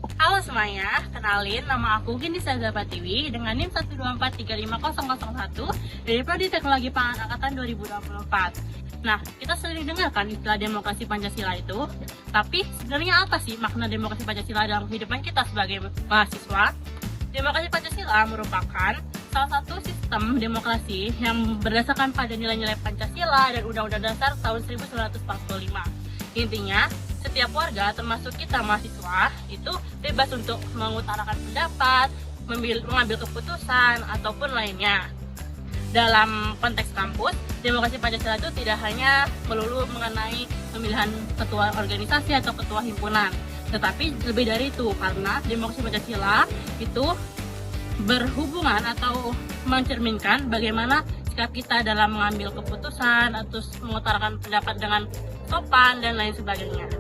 Halo semuanya, kenalin nama aku Gindi Saga Pratiwi dengan NIM 124355001 dari Prodi Teknologi Pangan Angkatan 2024. Nah, kita sering dengarkan istilah demokrasi Pancasila itu, tapi sebenarnya apa sih makna demokrasi Pancasila dalam kehidupan kita sebagai mahasiswa? Demokrasi Pancasila merupakan salah satu sistem demokrasi yang berdasarkan pada nilai-nilai Pancasila dan Undang-Undang Dasar tahun 1945. Intinya, setiap warga termasuk kita mahasiswa itu bebas untuk mengutarakan pendapat, mengambil keputusan, ataupun lainnya. Dalam konteks kampus, demokrasi Pancasila itu tidak hanya melulu mengenai pemilihan ketua organisasi atau ketua himpunan, tetapi lebih dari itu, karena demokrasi Pancasila itu berhubungan atau mencerminkan bagaimana sikap kita dalam mengambil keputusan atau mengutarakan pendapat dengan sopan dan lain sebagainya.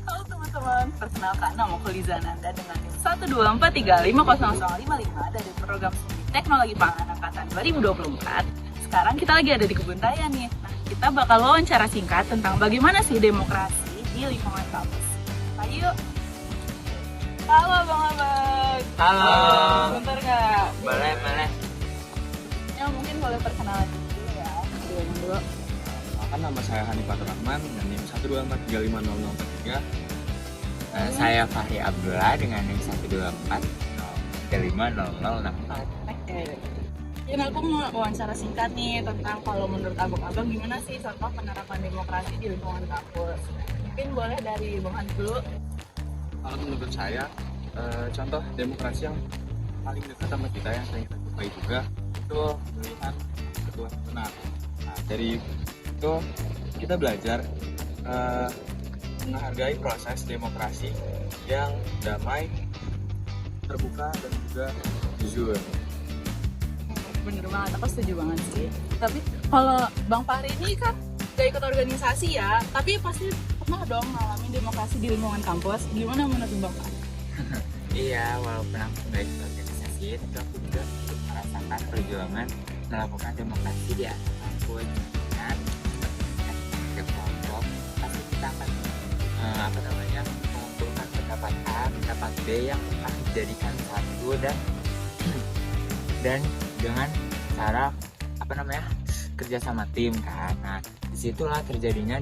Halo teman-teman, perkenalkan nama aku Liza Nanda dengan NIM 124350055 dari program studi Teknologi Pangan Angkatan 2024. Sekarang kita lagi ada di Kebun Raya nih. Nah, kita bakal wawancara singkat tentang bagaimana sih demokrasi di lingkungan kampus. Ayo. Halo Bang Abang. Halo. Bentar nggak? Boleh. Ya mungkin boleh perkenalan dulu ya. Dulu. Nama saya Hanifatur Rahman dengan NIM 124350043. Saya Fahri Abdullah dengan NIM 124350064. Jadi aku mau wawancara singkat nih tentang kalau menurut abang-abang gimana sih contoh penerapan demokrasi di lingkungan kampus. Mungkin boleh dari Bang Hans dulu. Kalau menurut saya, contoh demokrasi yang paling dekat sama kita yang sering kita jumpai juga itu pemilihan ketua himpunan. Nah, dari itu kita belajar menghargai proses demokrasi yang damai, terbuka, dan juga jujur. Bener banget, aku setuju banget sih. Tapi kalau Bang Fahri ini kan gak ikut organisasi ya, tapi pasti pernah dong ngalamin demokrasi di lingkungan kampus. Gimana menurut Bang Fahri? Iya, walaupun aku nggak ikut organisasi, tapi aku juga ikut merasakan perjuangan melakukan demokrasi di atas kampus. Dan ke kelompok, pasti kita akan mengumpulkan pendapat A, pendapat B yang akan dijadikan satu dan dengan cara kerja sama tim kan. Nah, disitulah terjadinya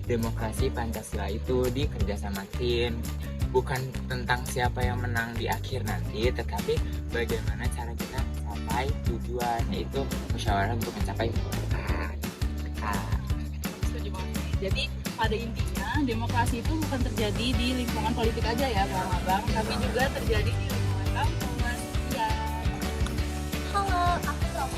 demokrasi Pancasila itu di kerja sama tim. Bukan tentang siapa yang menang di akhir nanti, tetapi bagaimana cara kita mencapai tujuan, yaitu musyawarah untuk mencapai kemenangan. Setuju banget sih. Jadi pada intinya demokrasi itu bukan terjadi di lingkungan politik aja ya Bang Abang, tapi juga terjadi di lingkungan kampus. Ya. Halo, aku Romo.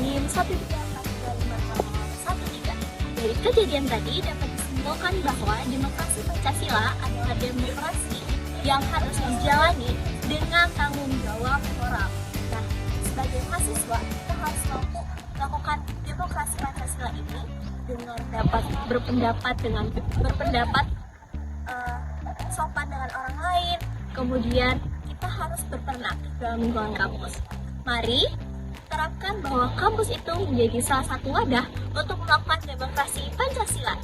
NIM 1343513. Dari kejadian tadi dapat disimpulkan bahwa demokrasi Pancasila adalah demokrasi yang harus dijalani dengan tanggung jawab moral. Nah, sebagai mahasiswa, kita harus mampu melakukan demokrasi Pancasila ini dengan dapat berpendapat sopan dengan orang lain. Kemudian kita harus berperan aktif dalam lingkungan kampus. Mari terapkan bahwa kampus itu menjadi salah satu wadah untuk melakukan demokrasi Pancasila.